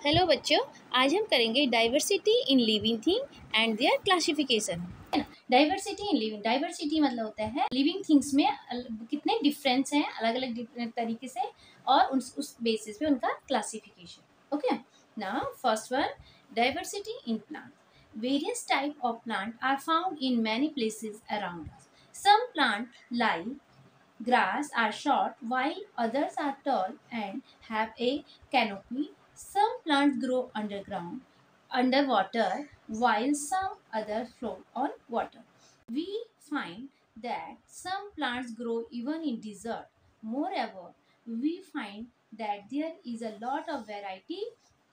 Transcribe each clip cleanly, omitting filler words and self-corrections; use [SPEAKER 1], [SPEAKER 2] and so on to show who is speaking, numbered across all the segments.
[SPEAKER 1] Hello बच्चों, आज हम करेंगे diversity in living thing and there classification. Diversity in living, diversity मतलब होता है लिविंग थिंग्स में कितने डिफरेंस हैं अलग अलग तरीके से और उस बेसिस पे उनका classification. Okay, now first one, diversity in plant. Various type of plant are found in many places around us. Some plant like grass are short while others are tall and have a canopy. Some plants grow underwater while some others float on water. We find that some plants grow even in desert. Moreover, we find that there is a lot of variety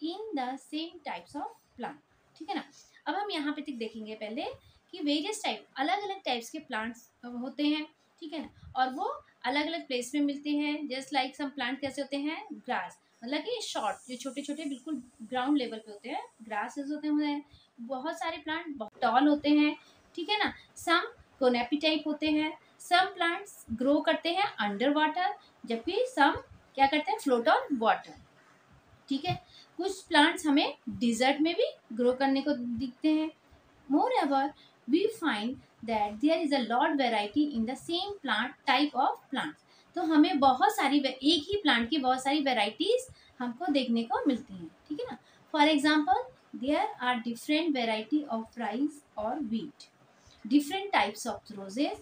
[SPEAKER 1] in the same types of plant. ठीक है ना। अब हम यहाँ पे तक देखेंगे पहले कि वेरियस टाइप, अलग अलग टाइप्स के प्लांट्स होते हैं, ठीक है ना, और वो अलग अलग प्लेस में मिलते हैं। जस्ट लाइक सम प्लांट कैसे होते हैं, ग्रास मतलब कि शॉर्ट, जो छोटे छोटे बिल्कुल ग्राउंड लेवल पे होते हैं, ग्रासेस होते हैं। बहुत सारे प्लांट बहुत टॉल होते हैं, ठीक है ना। सम कोनेपी टाइप होते हैं। सम प्लांट्स ग्रो करते हैं अंडर वाटर, जबकि सम क्या करते हैं, फ्लोट ऑन वाटर, ठीक है। कुछ प्लांट्स हमें डिजर्ट में भी ग्रो करने को दिखते हैं। Moreover, we find that there is a lot variety in the same plant type of plants. तो हमें बहुत सारी एक ही प्लांट की बहुत सारी वेराइटीज हमको देखने को मिलती हैं, ठीक है ना। For example, there are different variety of rice और wheat, different types of roses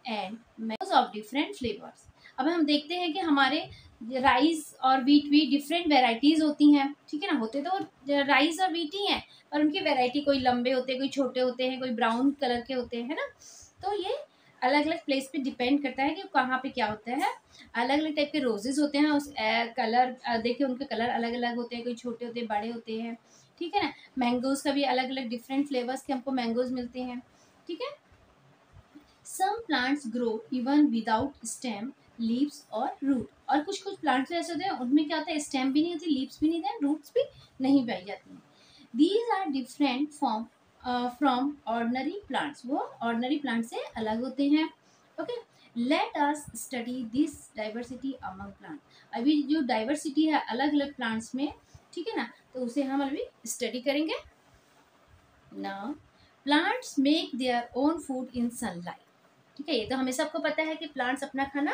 [SPEAKER 1] and mangoes of different flavours. अब हम देखते हैं कि हमारे राइस और व्हीट भी डिफरेंट वेराइटीज होती हैं, ठीक है ना। होते तो राइस और व्हीट ही हैं, और उनकी वैरायटी कोई लंबे होते हैं, कोई छोटे होते हैं, कोई ब्राउन कलर के होते हैं, है ना। तो ये अलग अलग प्लेस पे डिपेंड करता है कि कहाँ पे क्या होता है। अलग अलग टाइप के रोजेस होते हैं, उस कलर देखिए उनके कलर अलग अलग होते हैं, कोई छोटे होते हैं, बड़े होते हैं, ठीक है ना। मैंगोज का भी अलग अलग डिफरेंट फ्लेवर्स के हमको मैंगोज मिलते हैं, ठीक है। Some plants grow even without stem, leaves और रूट। और कुछ कुछ प्लांट्स ऐसे होते हैं उनमें क्या होता है, स्टेम भी नहीं होती, लीव्स भी नहीं होते, रूट्स भी नहीं पाई जाती हैं। These are different from ordinary plants. वो ordinary plants से अलग होते हैं। Okay, let us study this diversity among plants. अभी जो diversity है अलग अलग plants में, ठीक है ना, तो उसे हम अभी study करेंगे। Now, plants make their own food in sunlight. ठीक है, ये तो हमें सबको पता है कि प्लांट्स अपना खाना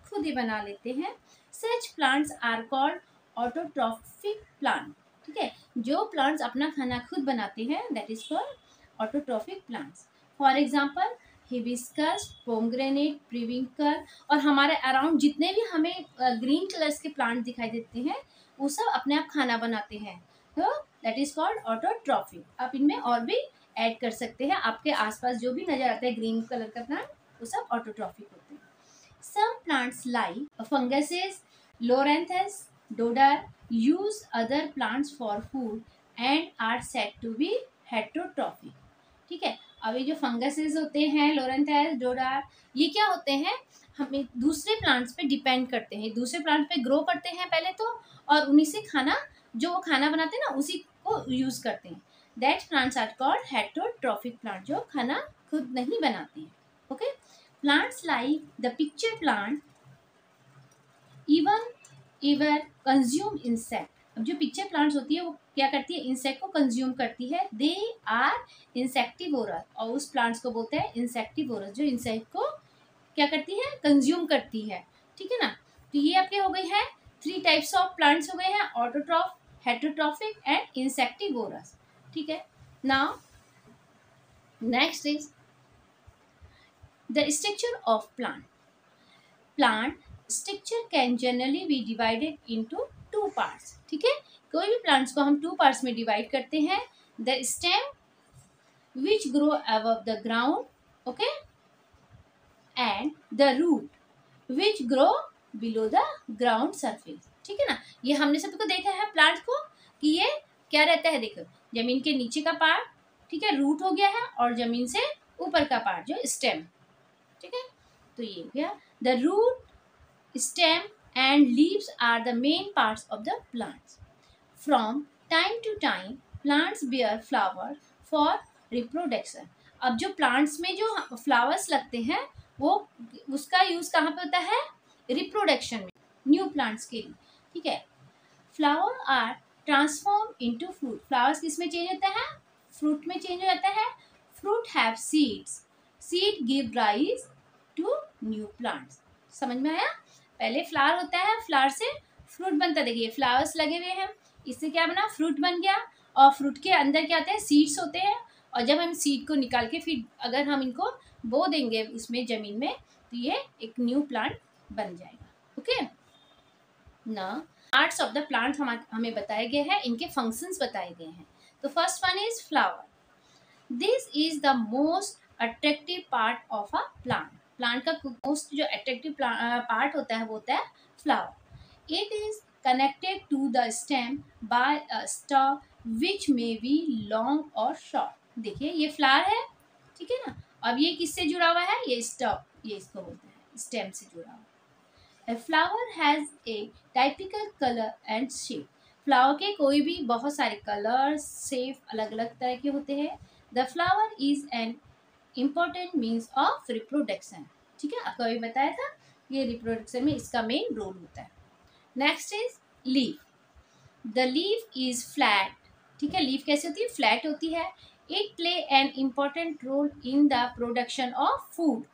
[SPEAKER 1] खुद ही बना लेते हैं। Such plants are called autotrophic plant, ठीक है। जो प्लांट्स अपना खाना खुद बनाते हैं that is called autotrophic plants. For example, hibiscus, pomegranate, periwinkle और हमारे अराउंड जितने भी हमें ग्रीन कलर्स के प्लांट दिखाई देते हैं वो सब अपने आप खाना बनाते हैं, तो दैट इज कॉल्ड ऑटोट्रॉफिक। आप इनमें और भी ऐड कर सकते हैं, आपके आसपास जो भी नजर आता है ग्रीन कलर का प्लांट वो सब ऑटोट्रॉफिक होते हैं। Some plants like funguses, loranthus, dodder use other plants for food and are said to be heterotrophic, ठीक है। अब ये जो फंगसेस होते हैं, लोरेंथस, डोडर, ये क्या होते हैं, हमें दूसरे प्लांट्स पे डिपेंड करते हैं, दूसरे प्लांट पे ग्रो करते हैं पहले तो, और उन्हीं से खाना, जो वो खाना बनाते हैं ना उसी को यूज करते हैं। That plants are called heterotrophic plant, जो खाना खुद नहीं बनाते हैं। Okay, plants like the pitcher plant even consume insect. अब जो पिक्चर प्लांट्स होती है वो क्या करती है, इंसेक्ट को कंज्यूम करती है। दे आर इंसेक्टिवोरस, और उस प्लांट्स को बोलते हैं इंसेक्टिवोरस, जो इंसेक्ट को क्या करती है, कंज्यूम करती है, ठीक है ना। तो ये आपके हो गए हैं 3 टाइप्स ऑफ प्लांट्स हो गए हैं, ऑटोट्रॉफ, हेटेरोट्रॉफिक एंड इंसेक्टिवोरस, ठीक है। Now next is the structure of plant. Plant structure can generally be divided into 2 parts, ठीक है। कोई भी प्लांट्स को हम 2 पार्ट्स में डिवाइड करते हैं। The stem which grow above the ground, okay, and the root which grow below the ground surface, ठीक है ना। ये हमने सबको देखा है प्लांट को कि ये क्या रहता है, देखो जमीन के नीचे का पार्ट, ठीक है, रूट हो गया है, और जमीन से ऊपर का पार्ट जो स्टेम, ठीक है। तो ये हो गया the root, stem and leaves are the main parts of the plants. From time to time, plants bear flowers for reproduction. अब जो plants में जो flowers लगते हैं वो उसका यूज कहाँ पे होता है, रिप्रोडक्शन में, न्यू प्लांट्स के लिए, ठीक है। Flower are transform into fruit. Flowers किस में चेंज होता है? फ्रूट में चेंज हो जाता है। Fruit have seeds, seed give rise to new plants. समझ में आया? पहले फ्लावर होता है, फ्लावर से फ्रूट बनता है। देखिए फ्लावर्स लगे हुए हैं, इससे क्या बना? फ्रूट बन गया। और फ्रूट के अंदर क्या होते हैं? सीड्स होते हैं। और जब हम सीड को निकाल के फिर अगर हम इनको बो देंगे उसमें जमीन में, तो ये एक न्यू प्लांट बन जाएगा। ओके ना, पार्ट्स ऑफ द प्लांट हमें बताए गए हैं, इनके फंक्शंस बताए गए हैं। तो first one is flower. This is the most attractive part of a plant. Plant का मोस्ट जो अट्रैक्टिव पार्ट होता है वो होता है flower. It is connected to the stem by a stalk which may be long और short. देखिए ये फ्लावर है, ठीक है ना। अब ये किससे जुड़ा हुआ है? ये स्टॉक, ये इसको बोलते हैं स्टेम से जुड़ा हुआ। A flower has a typical color and shape. Flower के कोई भी बहुत सारे कलर शेप अलग अलग तरह के होते हैं। The flower is an important means of reproduction. ठीक है, आपको अभी बताया था, ये रिप्रोडक्शन में इसका मेन रोल होता है। Next is leaf. The leaf is flat. ठीक है, लीफ कैसे होती है? फ्लैट होती है। It play an important role in the production of food.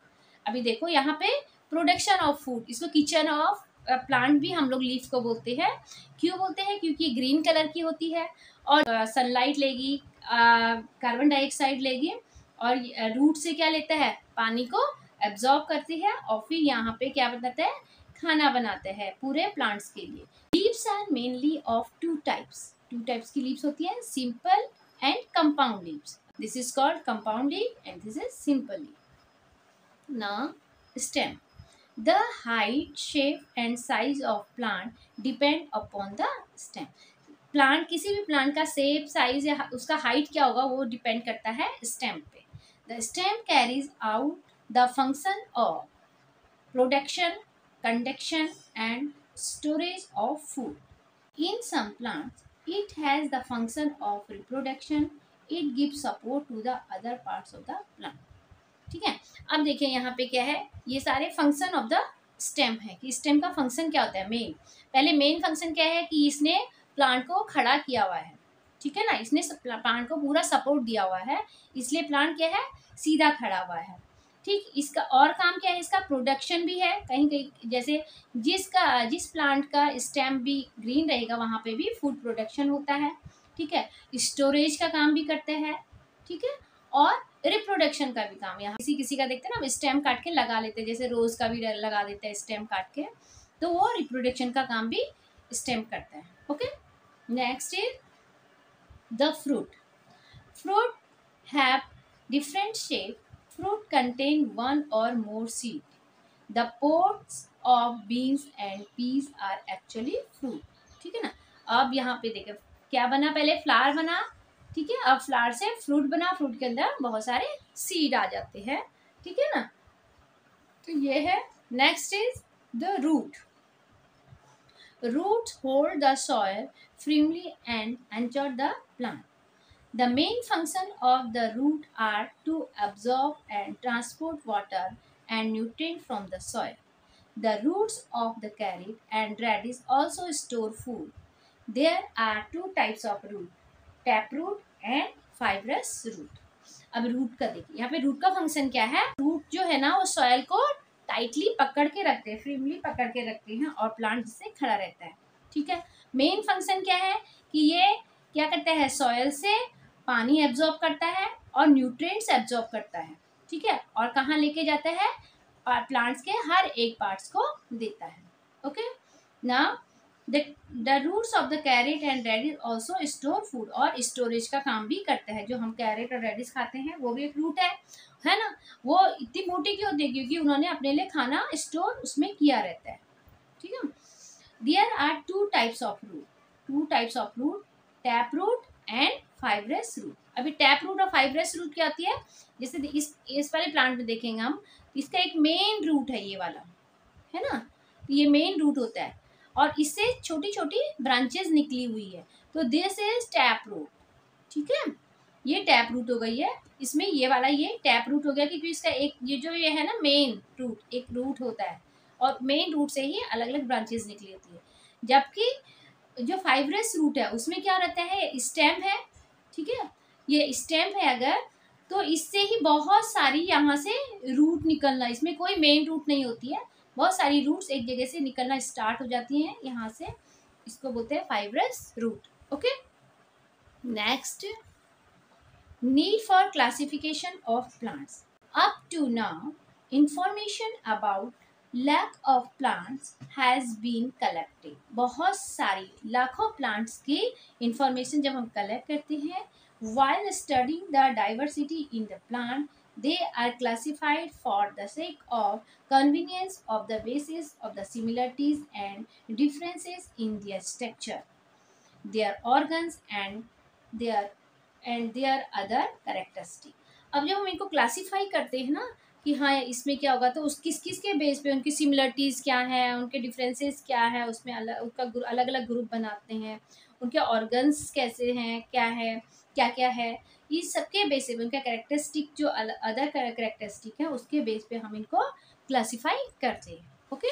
[SPEAKER 1] अभी देखो यहाँ पे प्रोडक्शन ऑफ फूड, इसको किचन ऑफ प्लांट भी हम लोग लीफ को बोलते हैं। क्यों बोलते हैं? क्योंकि ग्रीन कलर की होती है और सनलाइट लेगी, कार्बन डाइऑक्साइड लेगी और रूट से क्या लेता है? पानी को एब्जॉर्ब करती है और फिर यहाँ पे क्या बनाता है? खाना बनाते हैं पूरे प्लांट्स के लिए। Leaves are mainly of two types की लीव्स होती है, simple and compound leaves. This is called compound leaf and this is simple leaf. Now, stem. The height, shape and size of plant depend upon the stem. Plant, किसी भी plant का shape, size या उसका height क्या होगा वो depend करता है स्टेम पे। The stem carries out the function of production, conduction and storage of food. In some plants it has the function of reproduction. It gives support to the other parts of the plant. ठीक है, अब देखिए यहाँ पे क्या है? ये सारे फंक्शन ऑफ द स्टेम है कि स्टेम का फंक्शन क्या होता है। मेन, पहले मेन फंक्शन क्या है कि इसने प्लांट को खड़ा किया हुआ है। ठीक है ना, इसने प्लांट को पूरा सपोर्ट दिया हुआ है, इसलिए प्लांट क्या है? सीधा खड़ा हुआ है। ठीक, इसका और काम क्या है? इसका प्रोडक्शन भी है। कहीं कहीं जैसे जिस प्लांट का स्टेम भी ग्रीन रहेगा वहाँ पे भी फूड प्रोडक्शन होता है। ठीक है, स्टोरेज का काम भी करते हैं। ठीक है, और रिप्रोडक्शन का भी काम। यहाँ किसी किसी का देखते हैं ना, स्टेम काट के लगा लेते हैं, जैसे रोज का भी लगा देते हैं स्टेम काट के, तो वो रिप्रोडक्शन का काम भी स्टेम करता है। Okay, next is the fruit. Fruit have different shape. Fruit contain one or more seed. The pods of beans and peas are actually fruit. ठीक है ना, अब यहाँ पे देखिए क्या बना? पहले फ्लावर बना, ठीक है, अब फ्लावर से फ्रूट बना, फ्रूट के अंदर बहुत सारे सीड आ जाते हैं। ठीक है ना, तो ये है। Next is the root. Roots hold the soil firmly and anchor the plant. The main function of the root are to absorb and transport water and nutrient from the soil. The roots of the carrot and radish also store food. There are two types of root, taproot and fibrous root. अब root का देखिए, यहाँ पे root का function क्या है? Root जो है ना वो सॉइल को टाइटली पकड़ के रखते हैं, फ्रीमली पकड़ के रखते हैं और प्लांट जिससे खड़ा रहता है। ठीक है, मेन फंक्शन क्या है कि ये क्या करता है? सॉइल से पानी एब्जॉर्ब करता है और न्यूट्रिएंट्स एब्जॉर्ब करता है। ठीक है, और कहाँ लेके जाता है? प्लांट्स के हर एक पार्ट्स को देता है। Okay, now the roots of the carrot and radish also store food. और स्टोरेज का काम भी करता है। जो हम कैरेट और रेडिश खाते हैं वो भी एक रूट है ना। वो इतनी मोटी क्यों होती है? क्योंकि उन्होंने अपने लिए खाना स्टोर उसमें किया रहता है। ठीक है, there are two types of root, tap root and fibrous root. अभी टैप रूट और फाइब्रस रूट क्या होती है? जैसे इस वाले प्लांट में देखेंगे हम, इसका एक मेन रूट है, ये वाला है ना, ये मेन रूट होता है और इससे छोटी छोटी ब्रांचेस निकली हुई है, तो दिस इज टैप रूट। ठीक है, ये टैप रूट हो गई है। इसमें ये वाला ये टैप रूट हो गया क्योंकि इसका एक ये है ना मेन रूट, एक रूट होता है और मेन रूट से ही अलग अलग ब्रांचेस निकली होती है। जबकि जो फाइब्रस रूट है उसमें क्या रहता है, स्टेम है, ठीक है, ये स्टेम है अगर, तो इससे ही बहुत सारी यहाँ से रूट निकलना, इसमें कोई मेन रूट नहीं होती है, बहुत सारी रूट्स एक जगह से निकलना स्टार्ट हो जाती हैं यहाँ से, इसको बोलते हैं fibrous root. Okay, next, need for classification of plants. Up to now information about lakh of plants has been collected. बहुत सारी लाखों प्लांट्स की इंफॉर्मेशन जब हम कलेक्ट करते हैं, while studying the diversity in the plant, they are classified for the sake of convenience of the basis of the similarities and differences in their structure, their organs and their other characteristic। अब जब हम इनको classify करते हैं ना कि हाँ इसमें क्या होगा, तो उस किस किस के बेस पे उनकी सिमिलरिटीज़ क्या है, उनके डिफरेंसेस क्या है, उसमें उनका अलग अलग ग्रुप बनाते हैं, उनके ऑर्गन्स कैसे हैं, क्या है, क्या क्या है, ये सबके बेस पे उनका कैरेक्टरिस्टिक जो अदर कैरेक्टरिस्टिक है उसके बेस पे हम इनको क्लासीफाई करते हैं। Okay,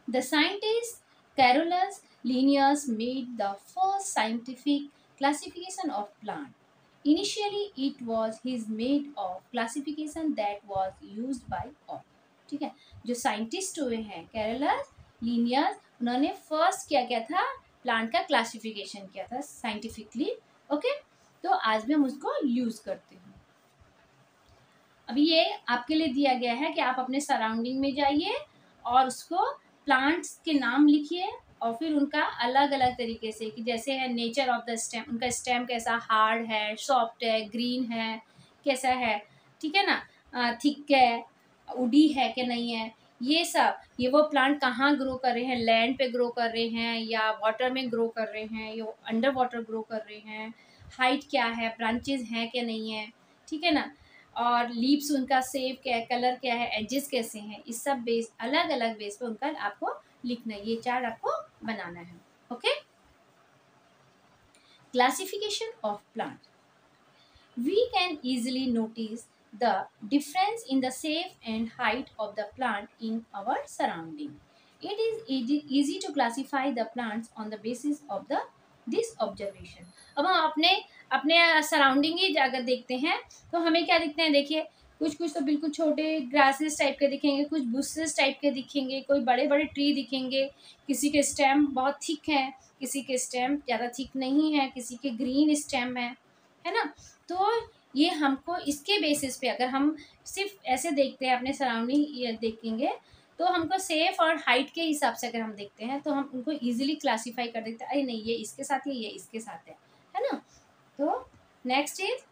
[SPEAKER 1] the scientist Carolus Linnaeus made the first scientific classification of plant. Initially, it was his made of classification that was used by all। ठीक है, जो साइंटिस्ट हुए हैं कैरोलस लिनियस, उन्होंने फर्स्ट क्या किया था, प्लांट का क्लासिफिकेशन किया था साइंटिफिकली। ओके, तो आज भी हम उसको यूज करते हैं। अभी ये आपके लिए दिया गया है कि आप अपने सराउंडिंग में जाइए और उसको प्लांट्स के नाम लिखिए और फिर उनका अलग अलग तरीके से, कि जैसे है नेचर ऑफ द स्टेम, उनका स्टेम कैसा, हार्ड है, सॉफ्ट है, ग्रीन है, कैसा है, ठीक है ना, थिक है, उडी है कि नहीं है, ये सब, ये वो प्लांट कहाँ ग्रो कर रहे हैं, लैंड पे ग्रो कर रहे हैं या वाटर में ग्रो कर रहे हैं या अंडर वाटर ग्रो कर रहे हैं, हाइट क्या है, ब्रांचेज हैं कि नहीं है, ठीक है ना, और लीव्स उनका शेप क्या है, कलर क्या है, एजेस कैसे हैं, इस सब बेस अलग अलग बेस पे उनका आपको लिखना है, ये चार्ट आपको बनाना है। Okay, classification of plant. We can easily notice the difference in the shape and height of the plant in our surrounding. It is easy to classify the plants on the basis of this observation। अब हम अपने अपने surrounding ही अगर देखते हैं तो हमें क्या दिखते हैं, देखिए कुछ कुछ तो बिल्कुल छोटे ग्रासेस टाइप के दिखेंगे, कुछ बुशेस टाइप के दिखेंगे, कोई बड़े बड़े ट्री दिखेंगे, किसी के स्टेम बहुत थिक है, किसी के स्टेम ज़्यादा थिक नहीं है, किसी के ग्रीन स्टेम है ना। तो ये हमको इसके बेसिस पे अगर हम सिर्फ ऐसे देखते हैं अपने सराउंडिंग देखेंगे तो हमको सेफ और हाइट के हिसाब से अगर हम देखते हैं तो हम उनको इजीली क्लासीफाई कर देते हैं, अरे नहीं ये इसके साथ है, ये इसके साथ है ना। तो next is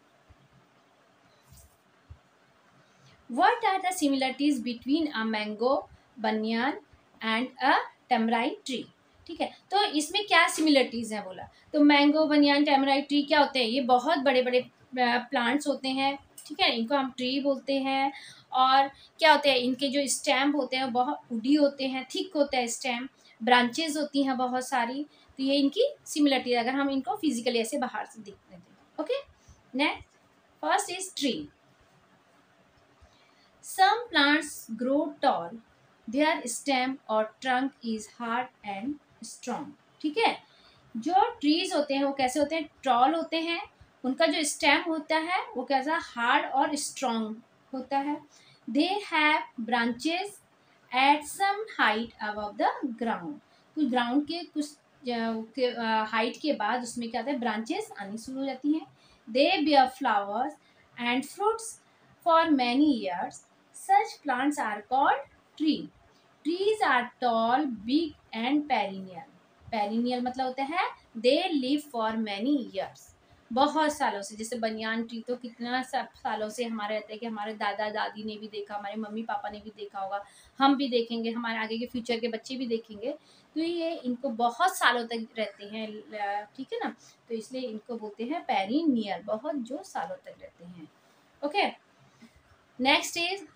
[SPEAKER 1] what are the similarities between a mango, banyan and a tamarind tree. ठीक है, तो इसमें क्या सिमिलरिटीज है बोला, तो मैंगो, बनियान, टैमराइट ट्री क्या होते हैं, ये बहुत बड़े बड़े प्लांट्स होते हैं, ठीक है, इनको हम ट्री बोलते हैं। और क्या होते हैं, इनके जो स्टेम होते हैं बहुत वुडी होते हैं, थिक होता है स्टेम, ब्रांचेज होती हैं बहुत सारी, तो ये इनकी सिमिलरिटी अगर हम इनको फिजिकली ऐसे बाहर से देखते हैं। Okay, next first is tree. Some plants grow tall, their stem or trunk is hard and strong. ठीक है, जो ट्रीज होते हैं वो कैसे होते हैं, टॉल होते हैं, उनका जो स्टेम होता है वो कैसा हार्ड और स्ट्रॉन्ग होता है। They have branches at some height above the ground, कुछ ग्राउंड के कुछ हाइट के बाद उसमें क्या होता है, ब्रांचेस आनी शुरू हो जाती हैं। They bear flowers and fruits for many years, such plants are called tree. Trees are tall, big and perennial. Perennial मतलब होता है they live for many years, बहुत सालों से, जैसे बनियान ट्री तो कितना सब सालों से हमारे रहते हैं कि हमारे दादा दादी ने भी देखा, हमारे मम्मी पापा ने भी देखा होगा, हम भी देखेंगे, हमारे आगे के फ्यूचर के बच्चे भी देखेंगे, तो ये इनको बहुत सालों तक रहते हैं, ठीक है ना, तो इसलिए इनको बोलते हैं पेरिनियल, बहुत जो सालों तक रहते हैं। Okay, next is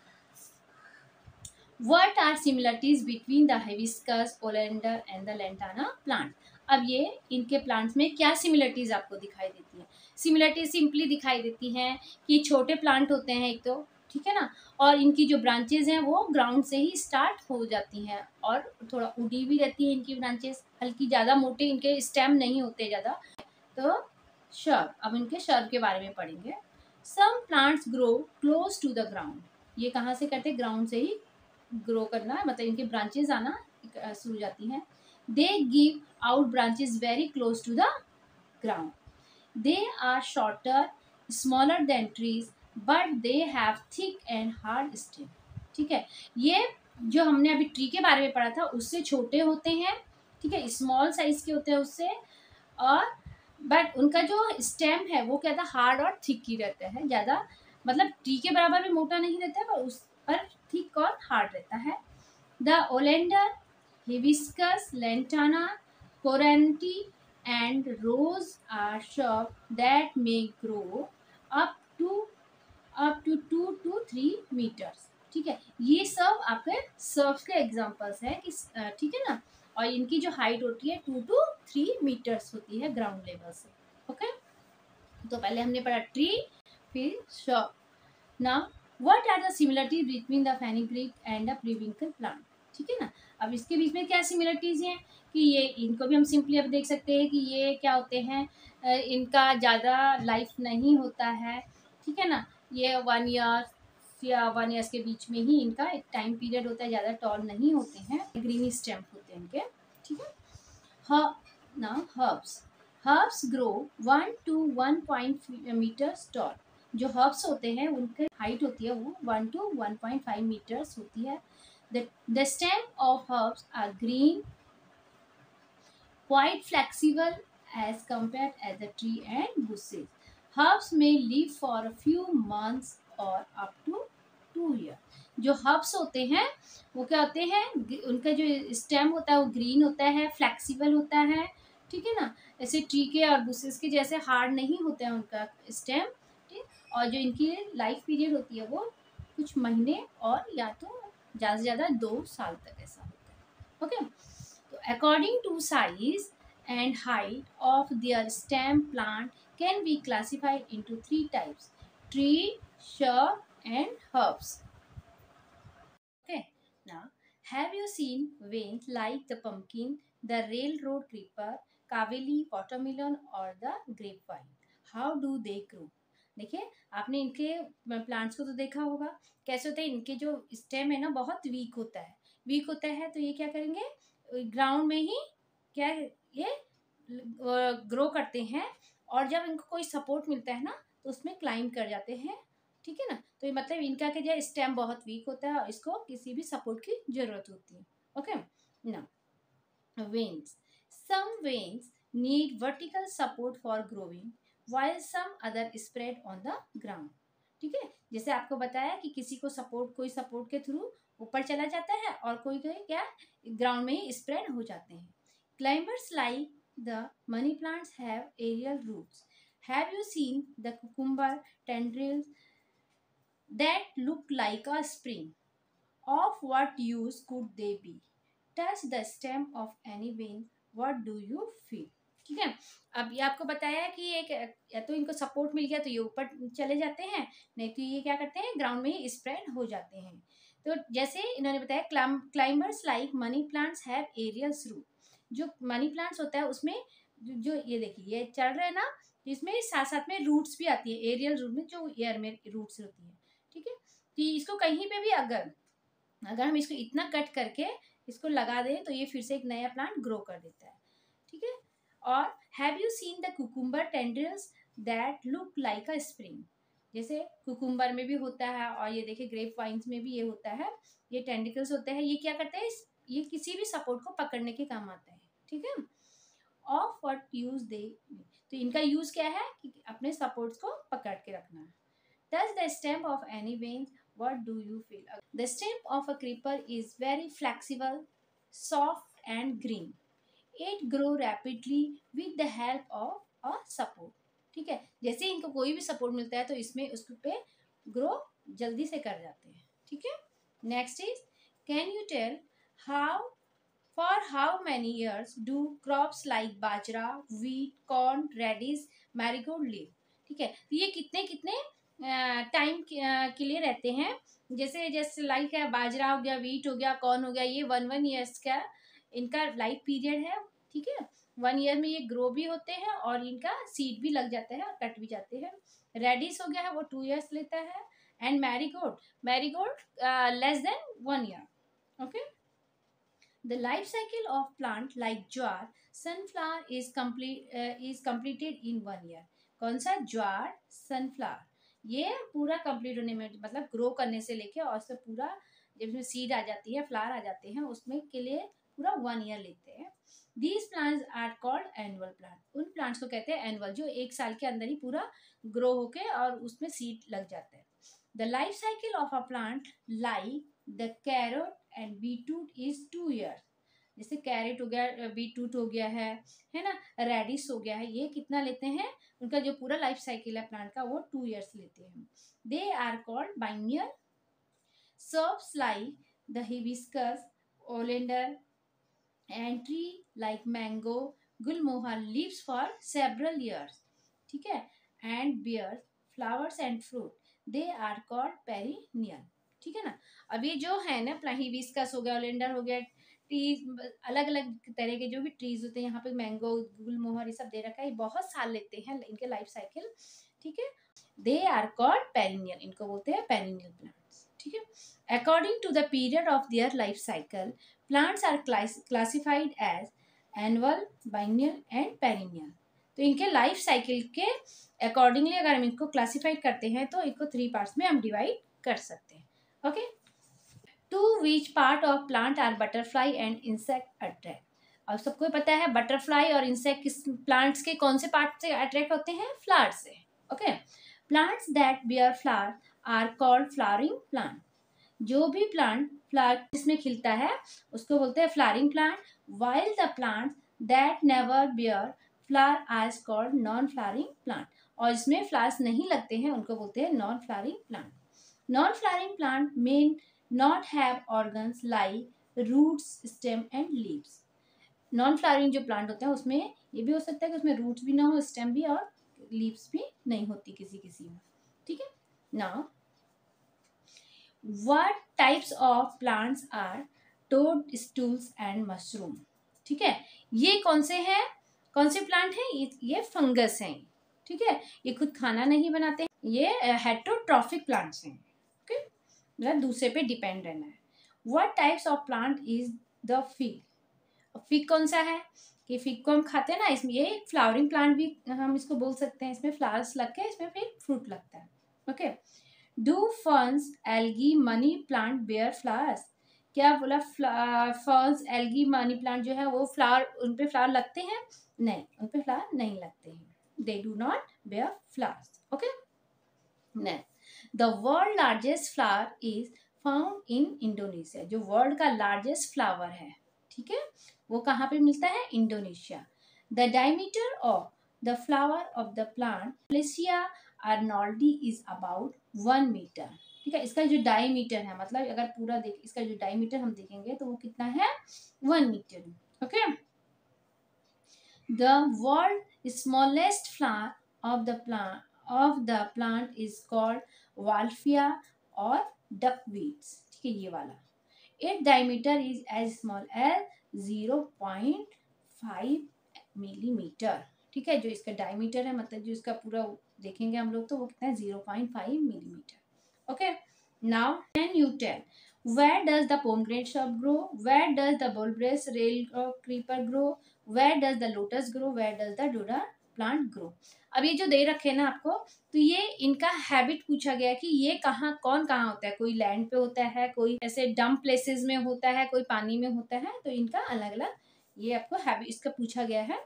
[SPEAKER 1] What are similarities between the hibiscus, oleander and the lantana plant? अब ये इनके प्लांट्स में क्या सिमिलरिटीज आपको दिखाई देती है, सिमिलरिटी सिंपली दिखाई देती हैं कि छोटे प्लांट होते हैं एक तो, ठीक है ना। और इनकी जो ब्रांचेज हैं वो ग्राउंड से ही स्टार्ट हो जाती हैं और थोड़ा उड़ी भी रहती है इनकी ब्रांचेस, हल्की, ज़्यादा मोटे इनके स्टेम नहीं होते ज़्यादा। तो शर्ब, अब इनके शर्ब के बारे में पढ़ेंगे। Some plants grow close to the ground, ये कहाँ से करते हैं, ग्राउंड से ही ग्रो करना, मतलब इनके ब्रांचेस आना शुरू हो जाती हैं। They give out branches very close to the ground. They are shorter, smaller than trees, but they have thick and hard stem. ठीक है, ये जो हमने अभी ट्री के बारे में पढ़ा था उससे छोटे होते हैं, ठीक है, स्मॉल साइज के होते हैं उससे, और बट उनका जो स्टेम है वो क्या था, हार्ड और थिक ही रहता है, ज़्यादा मतलब ट्री के बराबर भी मोटा नहीं रहता है, पर उस पर थिक और हार्ड रहता है। द ओलेंडर, हिबिस्कस, लेंटाना, कोरेंटी and rose are shrub that may grow up to 2 to 3 meters। ठीक है, ये सब आपके सर्फ के एग्जांपल्स हैं कि ठीक है ना, और इनकी जो हाइट होती है 2 to 3 मीटर्स होती है ग्राउंड लेवल से। ओके, तो पहले हमने पढ़ा ट्री, फिर shrub. Now what are the similarity between the fenugreek and the periwinkle plant. ठीक है ना, अब इसके बीच में क्या सिमिलरिटीज हैं कि ये, इनको भी हम सिंपली अब देख सकते हैं कि ये क्या होते हैं, इनका ज़्यादा लाइफ नहीं होता है, ठीक है ना, ये 1 ईयर या 1 ईयर्स के बीच में ही इनका एक टाइम पीरियड होता है, ज़्यादा टॉल नहीं होते हैं, ग्रीनी स्टेम होते हैं इनके। ठीक है, now herbs, herbs grow 1 to 1 metres tall, जो हर्ब्स होते हैं उनकी हाइट होती है वो 1 to 1.5 मीटर्स होती है। The stem of herbs are green, quite flexible as compared as the tree and bushes. Herbs may live for a few months or up to 2 years. जो हर्ब्स होते हैं वो क्या होते हैं, उनका जो स्टेम होता है वो ग्रीन होता है, फ्लेक्सिबल होता है, ठीक है ना, ऐसे ट्री के और बुशेस के जैसे हार्ड नहीं होता है उनका स्टेम, ठीक, और जो इनकी लाइफ पीरियड होती है वो कुछ महीने और या तो ज़्यादा से ज़्यादा 2 साल तक ऐसा होता है। ओके, तो according to size and height of their stem, plant can be classified into 3 types: tree, shrub and herbs. Okay, now have you seen veins like the pumpkin, the railroad creeper, कावेली, watermelon or the grapevine? How do they grow? देखिए, आपने इनके plants को तो देखा होगा कैसे होते हैं, इनके जो स्टेम है ना बहुत वीक होता है, वीक होता है, तो ये क्या करेंगे, ग्राउंड में ही क्या ये ग्रो करते हैं, और जब इनको कोई सपोर्ट मिलता है ना तो उसमें क्लाइंब कर जाते हैं, ठीक है ना, तो ये मतलब इनका क्या स्टेम बहुत वीक होता है और इसको किसी भी सपोर्ट की जरूरत होती है। ओके, ना vines, some vines need vertical support for growing while some other spread on the ground। ठीक है, जैसे आपको बताया कि किसी को सपोर्ट, कोई सपोर्ट के थ्रू ऊपर चला जाता है और कोई क्या ग्राउंड में ही स्प्रेड हो जाते हैं। Climbers like the money plants have aerial roots. Have you seen the cucumber tendrils that look like a spring? Of what use could they be? Touch the stem of any vein. What do you feel? ठीक है, अब ये आपको बताया कि एक या तो इनको सपोर्ट मिल गया तो ये ऊपर चले जाते हैं, नहीं तो ये क्या करते हैं ग्राउंड में ही स्प्रेड हो जाते हैं। तो जैसे इन्होंने बताया climbers like money plants have aerials root, जो मनी प्लांट्स होता है उसमें जो ये देखिए ये चल रहे हैं ना, इसमें साथ साथ में रूट्स भी आती है, एरियल रूट में जो एयर में रूट्स होती है। ठीक है, तो इसको कहीं पे भी अगर हम इसको इतना कट करके इसको लगा दें तो ये फिर से एक नया प्लांट ग्रो कर देता है। ठीक है, और have you seen the cucumber tendrils that look like a spring, जैसे कुकुम्बर में भी होता है और ये देखिए ग्रेप वाइन्स में भी ये होता है, ये टेंडिकल्स होते हैं, ये क्या करते हैं, ये किसी भी सपोर्ट को पकड़ने के काम आता है। ठीक है, ऑफ व्हाट यूज दे, तो इनका यूज क्या है कि अपने सपोर्ट्स को पकड़ के रखना है। Touch the stem of any veins, what do you feel? The stem of a creeper is very flexible, soft and green. It grow rapidly with the help of a support। ठीक है, जैसे इनको कोई भी सपोर्ट मिलता है तो इसमें उस पे ग्रो जल्दी से कर जाते हैं। ठीक है, next is can you tell how for how many years do crops like bajra, wheat, corn, radish, marigold live. ठीक है, तो ये कितने कितने टाइम के लिए रहते हैं। जैसे जैसे लाइक है बाजरा हो गया, वीट हो गया, कॉर्न हो गया, ये 1 1 ईयर्स का इनका लाइफ पीरियड है। ठीक है, 1 ईयर में ये ग्रो भी होते हैं और इनका सीड भी लग जाता है और कट भी जाते हैं। रेडिस हो गया है वो 2 ईयर्स लेता है। And marigold less than 1 year. Okay, the life cycle of plant like jowar sunflower is completed in 1 year। कौन सा? ज्वार, सनफ्लावर, ये पूरा कंप्लीट होने में मतलब ग्रो करने से लेके और उससे पूरा जब इसमें सीड आ जाती है, फ्लावर आ जाते हैं, उसमें के लिए पूरा 1 ईयर लेते हैं। These plants are called annual plant. उन प्लांट्स को कहते हैं एनुअल, जो 1 साल के अंदर ही पूरा ग्रो होके और उसमें सीड लग जाता है। The life cycle of a plant like the carrot and beetroot is 2 year. जैसे कैरेट हो गया, बीटरूट हो गया है ना, रेडिस हो गया है, ये कितना लेते हैं? उनका जो पूरा लाइफ साइकिल है प्लांट का वो 2 ईयर्स लेते हैं। They are called biennial. Shrubs like the hibiscus, oleander and tree like mango, gulmohar lives for several years. ठीक है, and bear flowers and fruit, they are called perennial. ठीक है ना। अब ये जो है ना हिबिस्कस हो गया, ओलेंडर हो गया, ट्रीज, अलग अलग तरह के जो भी ट्रीज होते हैं, यहाँ पे मैंगो, गुलमोहर, ये सब दे रखा है, ये बहुत साल लेते हैं इनके लाइफ साइकिल। ठीक है, दे आर कॉल्ड पेरिनियल, इनको बोलते हैं पेरिनियल प्लांट्स। ठीक है, according to the period of their life cycle plants are classified as annual, biennial and perennial. तो इनके लाइफ साइकिल के अकॉर्डिंगली अगर हम इनको क्लासिफाइड करते हैं तो इनको 3 पार्ट्स में हम डिवाइड कर सकते हैं। Okay, to which part of plant are butterfly and insect attract. अब सबको पता है बटरफ्लाई और इंसेक्ट किस प्लांट्स के कौन से पार्ट से अट्रैक्ट होते हैं? फ्लावर से। Okay, plants that bear flower are called flowering plant. जो भी प्लांट फ्लावर इसमें खिलता है उसको बोलते हैं flowering plant. While the plant that never bear flower are called non flowering plant. और इसमें फ्लावर्स नहीं लगते हैं उनको बोलते हैं non flowering plant. Non flowering plant मेन not have organs like roots, stem and leaves। Non flowering जो प्लांट होते हैं उसमें ये भी हो सकता है कि उसमें रूट्स भी ना हो, स्टेम भी, और लीव्स भी नहीं होती किसी किसी में। ठीक है, now what types of plants are toad stools and mushroom. ठीक है, ये कौन से हैं? कौन से प्लांट हैं? ये फंगस हैं। ठीक है, ये खुद खाना नहीं बनाते हैं, ये हेटेरोट्रॉफिक प्लांट्स हैं। ओके, मतलब दूसरे पे डिपेंड रहना है। What types of plant is the fig. Fig कौन सा है? कि फिग को हम खाते हैं ना, इसमें ये फ्लावरिंग प्लांट भी हम इसको बोल सकते हैं। इसमें फ्लावर्स लग के इसमें फिर फ्रूट लगता है। Okay, do ferns, algae, money plant bear flowers. क्या बोला? फर्न्स, एल्गी, मनी प्लांट जो है वो फ्लावर, उन पे फ्लावर लगते हैं? नहीं, उन पे फ्लावर नहीं लगते हैं। They do not bear flowers. Okay, next, the world largest flower is found in Indonesia. जो वर्ल्ड का लार्जेस्ट फ्लावर है, ठीक है, वो कहाँ पे मिलता है? Indonesia. The diameter of the flower of the plant Rafflesia arnoldii is about 1 metre. ठीक है, इसका जो डायमीटर है, मतलब अगर पूरा देख इसका जो डायमीटर हम देखेंगे तो वो कितना है? 1 metre. Okay, the world smallest flower of the plant is called Wolffia or duckweeds. ठीक है, ये वाला। It diameter is as small as 0.5 millimetre. ठीक है, जो इसका डायमीटर है, मतलब जो इसका पूरा देखेंगे हम लोग तो वो कितना है? 0.5 millimetre. Okay, now can you tell where does the pomegranate shrub grow, where does the bulbous rail creeper grow, where does the lotus grow, where does the doda plant grow। अब ये जो दे रखे हैं ना आपको, तो ये इनका हैबिट पूछा गया कि ये कहाँ कौन कहाँ होता है। कोई लैंड पे होता है, कोई ऐसे डम्प प्लेसेस में होता है, कोई पानी में होता है, तो इनका अलग अलग ये आपको हैबिट इसका पूछा गया है।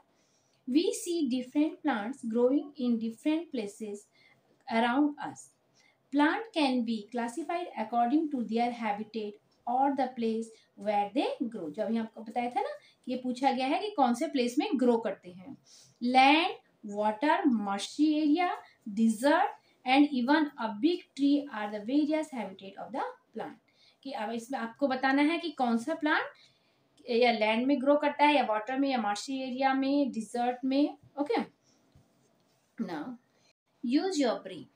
[SPEAKER 1] We see different plants growing in different places around us. Plant can be classified according to their habitat or the place where they grow। जो अभी आपको बताया था ना कि ये पूछा गया है कि कौन से प्लेस में ग्रो करते हैं। Land, water, marshy area, desert and even a big tree are the various habitat of the plant. कि अब इसमें आपको बताना है कि कौन सा प्लांट या लैंड में ग्रो करता है, या वाटर में, या मार्शी एरिया में, डिजर्ट में। Okay, now use your brain.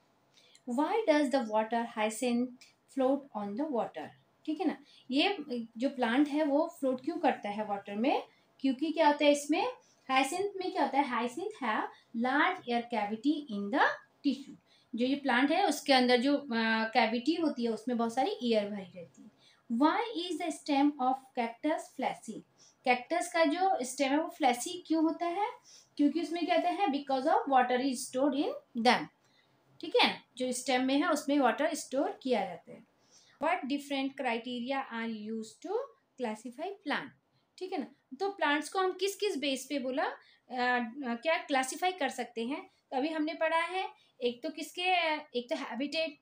[SPEAKER 1] Why does the water hyacinth float on the water, ठीक है ना। ये जो प्लांट है वो फ्लोट क्यों करता है वाटर में, क्योंकि क्या होता है इसमें, हाइसेंथ में क्या होता है, hyacinth have large air cavity in the tissue. जो ये प्लांट है उसके अंदर जो कैविटी होती है उसमें बहुत सारी एयर भरी रहती है। Why is the stem of cactus fleshy, cactus का जो स्टेम है वो फ्लैसी क्यों होता है, क्योंकि उसमें क्या होता है, because of water is stored in them, ठीक है। जो स्टेम में है उसमें वाटर स्टोर किया जाता है। What different criteria are use to classify plant, ठीक है ना। तो प्लांट्स को हम किस किस बेस पे बोला क्या क्लासीफाई कर सकते हैं, तो अभी हमने पढ़ा है एक तो किसके, एक तो हैबिटेट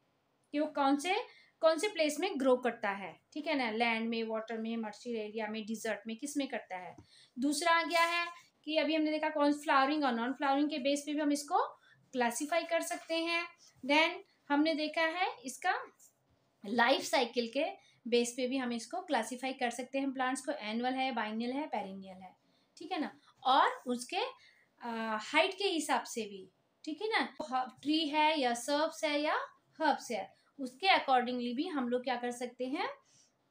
[SPEAKER 1] कि वो कौन से प्लेस में ग्रो करता है, ठीक है ना, लैंड में, वाटर में, मर्शियल एरिया में, डिजर्ट में, किस में करता है। दूसरा आ गया है कि अभी हमने देखा कौन फ्लावरिंग और नॉन फ्लावरिंग के बेस पे भी हम इसको क्लासीफाई कर सकते हैं। देन हमने देखा है इसका लाइफ साइकिल के बेस पे भी हम इसको क्लासीफाई कर सकते हैं प्लांट्स को, एनुअल है, बाइनियल है, पेरिनियल है, ठीक है ना। और उसके हाइट के हिसाब से भी, ठीक है ना, ट्री है या सर्ब्स है या हर्ब्स है, उसके अकॉर्डिंगली भी हम लोग क्या कर सकते हैं,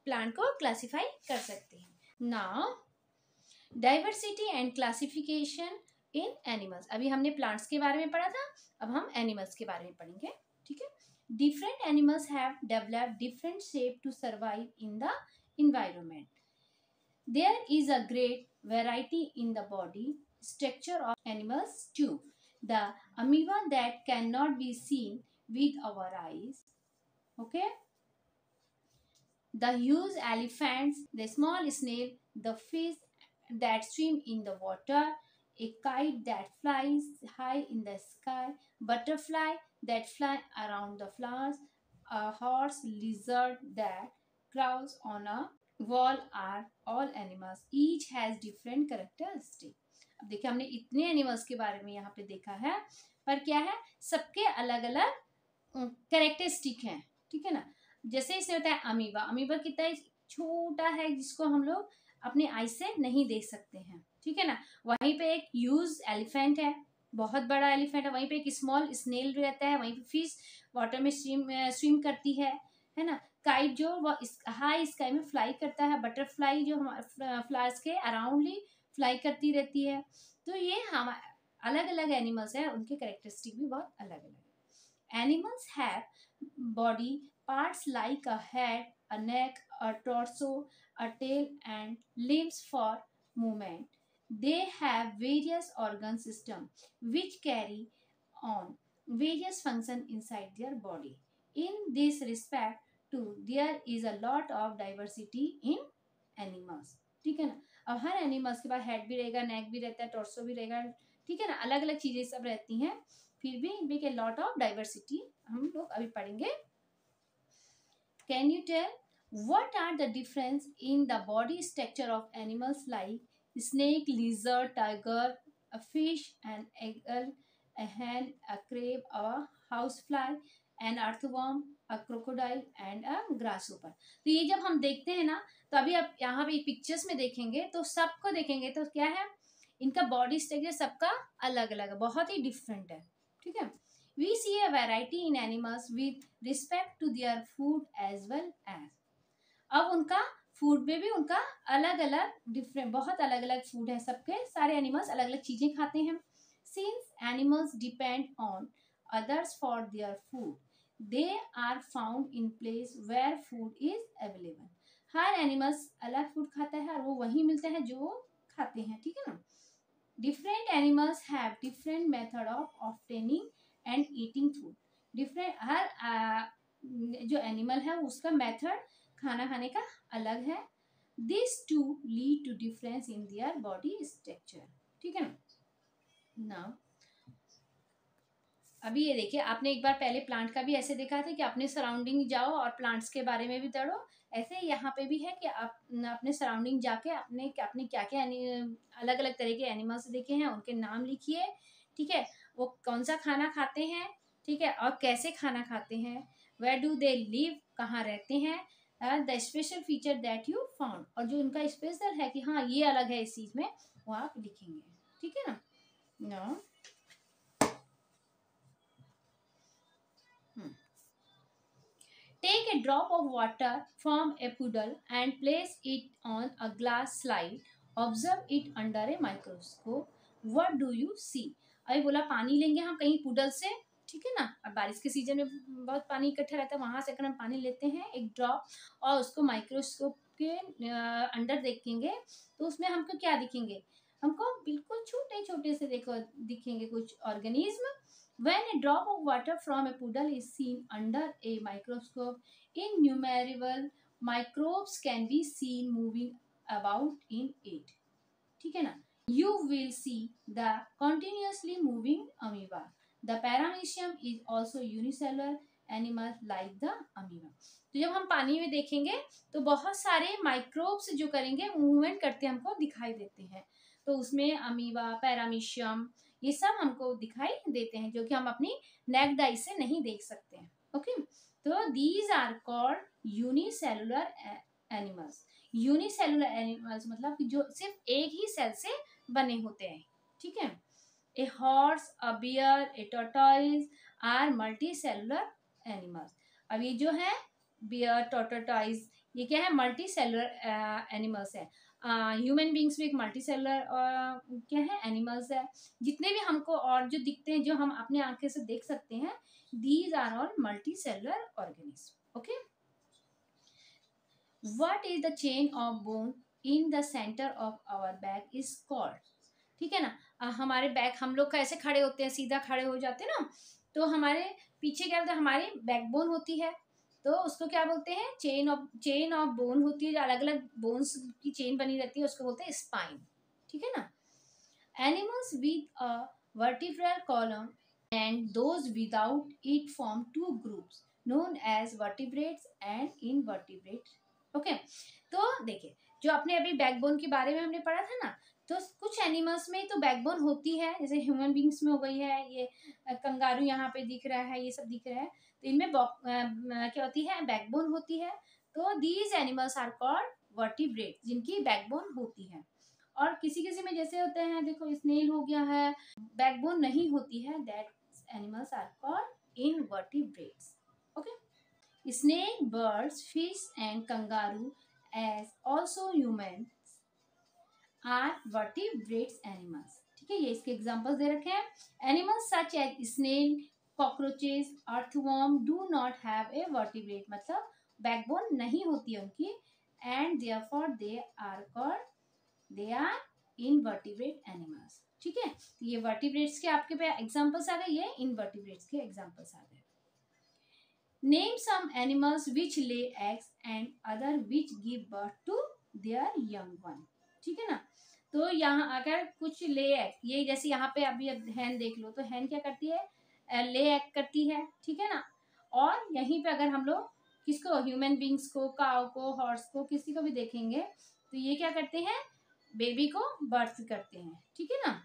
[SPEAKER 1] प्लांट को क्लासीफाई कर सकते हैं। Now diversity and classification in animals, अभी हमने प्लांट्स के बारे में पढ़ा था, अब हम एनिमल्स के बारे में पढ़ेंगे, ठीक है। Different animals have developed different shape to survive in the environment. There is a great variety in the body structure of animals too. The amoeba that cannot be seen with our eyes, okay, the huge elephants, the small snail, the fish that swim in the water, a kite that flies high in the sky, butterfly that fly around the flowers, a horse lizard that crawls on a wall are all animals. Each has different characteristic. अब देखिए हमने इतने animals के बारे में यहाँ पे देखा है, पर क्या है, सबके अलग अलग कैरेक्टरिस्टिक हैं, ठीक है ना। जैसे इसने बताया अमीबा, अमीबा कितना छोटा है जिसको हम लोग अपने आई से नहीं देख सकते हैं, ठीक है ना। वहीं पे एक ह्यूज एलिफेंट है, बहुत बड़ा एलिफेंट है, वहीं पे एक स्मॉल स्नेल रहता है, वहीं पे फिश वाटर में स्विम करती है ना। काइट जो वो हाई स्काई में फ्लाई करता है, बटरफ्लाई जो हमारे फ्लावर्स के अराउंडली फ्लाई करती रहती है। तो ये हम अलग अलग एनिमल्स हैं, उनके कैरेक्टरिस्टिक भी बहुत अलग अलग है। Animals have body parts like a head, a neck, a torso, a tail, and limbs for movement. They have various organ systems which carry on various functions inside their body. In this respect, too, there is a lot of diversity in animals. ठीक है ना। अब हर animals के पास head भी रहेगा, नेक भी रहता है, टॉर्सो भी रहेगा, ठीक है ना, अलग अलग चीजें सब रहती हैं, फिर भी big a lot of diversity हम लोग अभी पढ़ेंगे। Can you tell what are the difference in the body structure of animals like snake, lizard, tiger, a fish, an eagle, a hen, a crab, a housefly, an earthworm, a crocodile and a grasshopper. तो ये जब हम देखते हैं ना, तो अभी आप यहाँ पे पिक्चर्स में देखेंगे तो सबको देखेंगे तो क्या है, इनका बॉडी स्ट्रक्चर सबका अलग अलग है, बहुत ही डिफरेंट है, ठीक है। We see a variety in animals with respect to their food as well as, अब उनका फूड में भी उनका अलग अलग डिफरेंट, बहुत अलग अलग फूड है सबके, सारे एनिमल्स अलग अलग चीजें खाते हैं। Since animals depend on others for their food, they are found in place where food is available. हर एनिमल्स अलग फूड खाता है और वो वहीं मिलता है जो वो खाते हैं, ठीक है ना। Different animals have different method of obtaining and eating food, different हर जो एनिमल है उसका मेथड खाना खाने का अलग है। This to lead to difference in their body structure, ठीक है ना। अभी ये देखिए, आपने एक बार पहले प्लांट का भी ऐसे देखा था कि अपने सराउंडिंग जाओ और प्लांट्स के बारे में भी पढ़ो, ऐसे यहाँ पे भी है कि आप अपने सराउंडिंग जाके अपने क्या क्या अलग अलग तरह के एनिमल्स देखे हैं उनके नाम लिखिए, ठीक है, वो कौन सा खाना खाते हैं, ठीक है, और कैसे खाना खाते हैं, वेयर डू दे लिव, कहाँ रहते हैं, the special feature that you found, और जो उनका स्पेशल है कि हाँ ये अलग है इस चीज में, वो आप लिखेंगे, ठीक है ना। drop of water from a puddle and place it on a glass slide. Observe it under a microscope. What do you see? अभी बोला पानी लेंगे हम कहीं पुडल से, ठीक है ना। अब बारिश के सीजन में बहुत पानी इकट्ठा रहता है, वहां से अगर हम पानी लेते हैं एक ड्रॉप और उसको माइक्रोस्कोप के अंडर देखेंगे तो उसमें हमको क्या दिखेंगे? हमको बिल्कुल छोटे छोटे से देखो दिखेंगे कुछ organism. When a drop of water from a puddle is seen under a microscope, innumerable microbes can be seen moving about in it. ठीक है ना. You will see the continuously moving amoeba. The paramecium is also unicellular animal like the amoeba. तो जब हम पानी में देखेंगे तो बहुत सारे माइक्रोब्स जो करेंगे मूवमेंट करते हमको दिखाई देते हैं. तो उसमें अमीबा, पैरामीशियम, ये सब हमको दिखाई देते हैं जो कि हम अपनी नेक्ड आई से नहीं देख सकते हैं. ओके, तो these are called unicellular animals. Unicellular animals मतलब कि जो सिर्फ एक ही सेल से बने होते हैं. ठीक है. A horse, a bear, a tortoise are multi cellular animals. अब ये जो है बियर, टॉर्टोइज, ये क्या है? मल्टी सेलुलर एनिमल्स है. ह्यूमन बींग्स भी एक मल्टी सेलुलर क्या है? एनिमल्स है. जितने भी हमको और जो दिखते हैं जो हम अपने आंखें से देख सकते हैं, these are all multicellular organism. Okay. What is the chain of bone in the center of our back is called. ठीक है ना. हमारे बैक, हम लोग कैसे खड़े होते हैं? सीधा खड़े हो जाते हैं ना. तो हमारे पीछे क्या होता है? हमारी बैकबोन होती है. तो उसको क्या बोलते हैं? चेन ऑफ बोन होती है. जो अलग अलग बोन्स की चेन बनी रहती है उसको बोलते हैं स्पाइन. ठीक है ना. Animals with a vertebral column and those without it form two groups known as vertebrates and invertebrates. Okay. तो देखिए, जो आपने अभी बैकबोन के बारे में हमने पढ़ा था ना, तो कुछ एनिमल्स में तो बैकबोन होती है, जैसे ह्यूमन बींग्स में हो गई है, ये कंगारू यहाँ पे दिख रहा है, ये सब दिख रहा है. तो इनमें क्या होती है? बैकबोन होती है. तो these animals are called vertebrate, जिनकी बैकबोन होती है. और किसी किसी में जैसे होते हैं, देखो स्नेल हो गया है, बैकबोन नहीं होती है, that animals are called invertebrates. Okay. Snake, birds, fish and kangaroo as also humans are vertebrates animals. ठीक है. ये इसके एग्जांपल्स दे रखे हैं. Animals such as snail, cockroaches, earthworm do not have a vertebrate, मतलब बैकबोन नहीं होती है उनकी, and therefore they are invertebrate animals. ठीक है. तो ये वर्टिब्रेट्स के आपके पे एग्जांपल्स आ गए, ये इनवर्टिब्रेट्स के एग्जांपल्स आ गए. Name some animals which lay eggs and other which give birth to their young one. ठीक है ना. तो यहाँ अगर कुछ ले एग, ये जैसे यहाँ पे अभी हैन देख लो, तो हैन क्या करती है? ले एग करती है. ठीक है ना. और यहीं पे अगर हम लोग किसको, ह्यूमन बींग्स को, काव को, हॉर्स को, किसी को भी देखेंगे तो ये क्या करते हैं? बेबी को बर्थ करते हैं. ठीक है ना.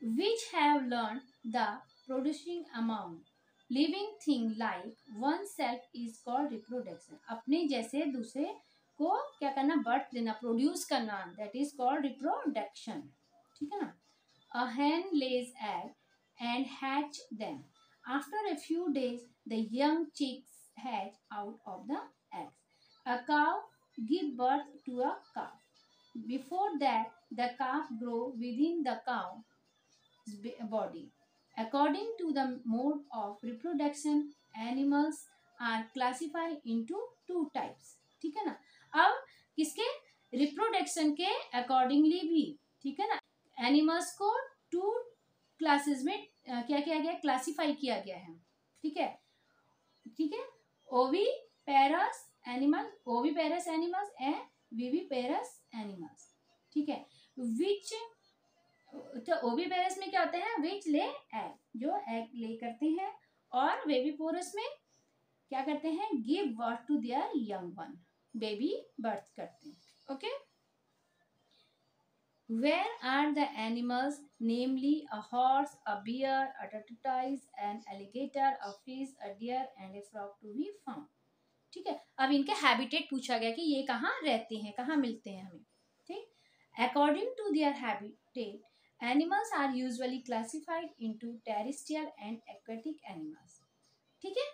[SPEAKER 1] Which have learned the producing among living thing like one self is called reproduction. अपने जैसे दूसरे को क्या करना? बर्थ देना, प्रोड्यूस करना, दैट इज कॉल्ड रिप्रोडक्शन. ठीक है ना. अ hen lays egg and hatch them. After a few days the young chicks hatch out of the eggs. A cow give birth to a calf. Before that the calf grow within the cow's body. According to the mode of reproduction, animals are classified into two types. ठीक है ना. अब किसके? Reproduction के accordingly भी. ठीक है ना. एनिमल्स को टू क्लासेस में क्या किया गया? क्लासिफाई किया गया है. ठीक है. ठीक है. Oviparous animal, oviparous animals and viviparous animals. ठीक है. विच, तो ओविपेरस में क्या होते हैं? विच ले एग, जो एग ले करते हैं. और वेविपोरस में क्या करते हैं? Give birth to their young one, baby birth करते हैं. Okay. Where are the animals? Namely a horse, a bear, a tortoise, an alligator, a fish, a deer and a frog to be found. ठीक है. अब इनके habitat पूछा गया कि ये कहाँ रहते हैं, कहाँ मिलते हैं हमें. ठीक. According to their habitat, animals are usually classified into terrestrial and aquatic animals. ठीक है.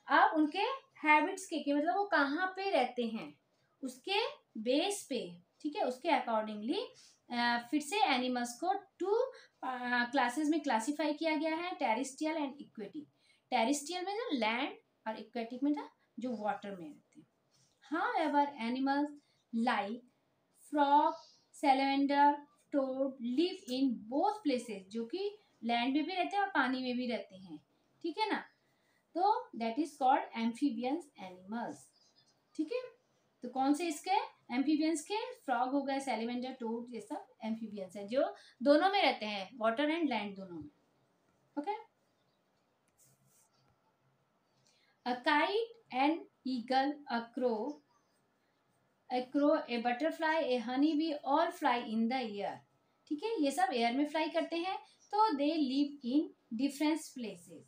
[SPEAKER 1] अब उनके हैबिट्स के मतलब वो कहाँ पे रहते हैं उसके बेस पे, ठीक है, उसके अकॉर्डिंगली फिर से एनिमल्स को टू क्लासेस में क्लासिफाई किया गया है, टेरेस्ट्रियल एंड एक्वेटिक। टेरेस्ट्रियल में जो लैंड और एक्वेटिक में जो वाटर में रहते हैं। However, animals like frog, salamander, toad live in both places, जो कि लैंड में भी रहते हैं और पानी में भी रहते हैं, ठीक है ना। तो that is called amphibians animals, ठीक है। तो कौन से इसके एम्फीबियंस के, फ्रॉग हो गए, सैलिमेंडर, टोड, ये सब एम्फीबियंस है जो दोनों में रहते हैं, वाटर एंड लैंड दोनों में। Okay, a kite, an eagle, a crow, a crow, a butterfly, a honeybee all fly in the air, ठीक है, ये सब एयर में फ्लाई करते हैं। तो they live in different places.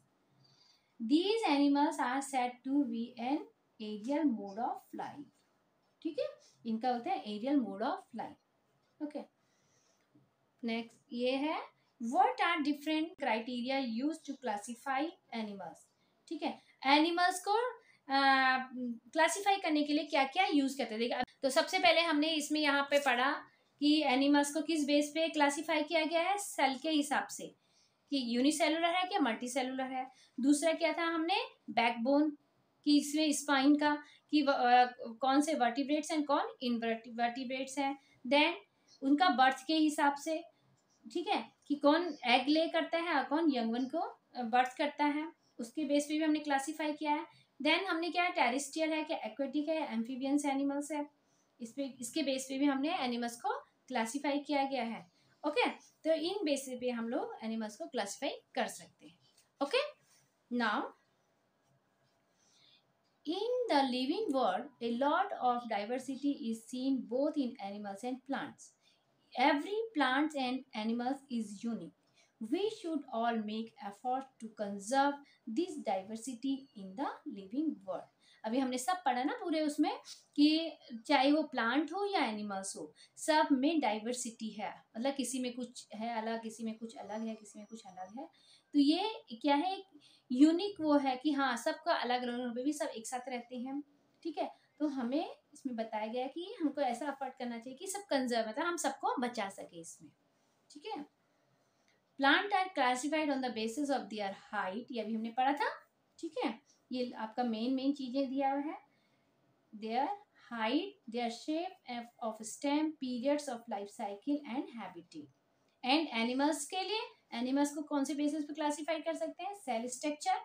[SPEAKER 1] These animals are said to be an aerial mode of life, ठीक है, इनका होता है aerial mode of life. Okay, next ये है what are different criteria use to classify animals, ठीक है। एनिमल्स को क्लासिफाई करने के लिए क्या क्या यूज करते हैं, देखिए। तो सबसे पहले हमने इसमें यहाँ पे पढ़ा कि एनिमल्स को किस बेस पे क्लासिफाई किया गया है, सेल के हिसाब से, कि यूनिसेलुलर है क्या मल्टी सेलुलर है। दूसरा क्या था हमने, बैकबोन कि इसमें स्पाइन का, कि कौन से वर्टिब्रेट्स हैं कौन इनवर्टिब्रेट्स हैं। देन उनका बर्थ के हिसाब से, ठीक है, कि कौन एग ले करता है और कौन यंगवन को बर्थ करता है, उसके बेस पे भी हमने क्लासिफाई किया है। देन हमने क्या, टेरेस्ट्रियल है क्या एक्वेटिक है, एम्फीबियंस एनिमल्स है, इस पे इसके बेस पे भी हमने एनिमल्स को क्लासिफाई किया गया है। ओके, तो इन बेस पे हम लोग एनिमल्स को क्लासिफाई कर सकते हैं। Okay, now in the living world, a lot of diversity is seen both in animals and plants. Every plant and animals is unique. We should all make effort to conserve this diversity in the living world. अभी हमने सब पढ़ा ना पूरे उसमें कि चाहे वो प्लांट हो या एनिमल्स हो, सब में डाइवर्सिटी है, मतलब किसी में कुछ है अलग, किसी में कुछ अलग है, किसी में कुछ अलग है। तो ये क्या है, यूनिक वो है कि हाँ सबका अलग अलग पे भी सब एक साथ रहते हैं, ठीक है। तो हमें इसमें बताया गया कि हमको ऐसा एफर्ट करना चाहिए कि सब कंजर्व, मतलब हम सबको बचा सके इसमें, ठीक है। Plant are classified on the basis of their height, ये अभी हमने पढ़ा था, ठीक है। ये आपका मेन चीजें दिया हुआ है, their height, their shape of stem, periods of life cycle and habitat. And animals के लिए, एनिमल्स को कौन से बेसिस पे क्लासिफाई कर सकते हैं, cell structure,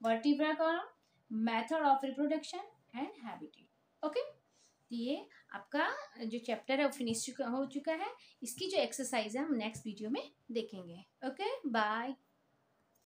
[SPEAKER 1] vertebra column, method of reproduction and habitat. Okay, तो ये आपका जो चैप्टर है वो फिनिश हो चुका है। इसकी जो एक्सरसाइज है हम नेक्स्ट वीडियो में देखेंगे। Okay, bye.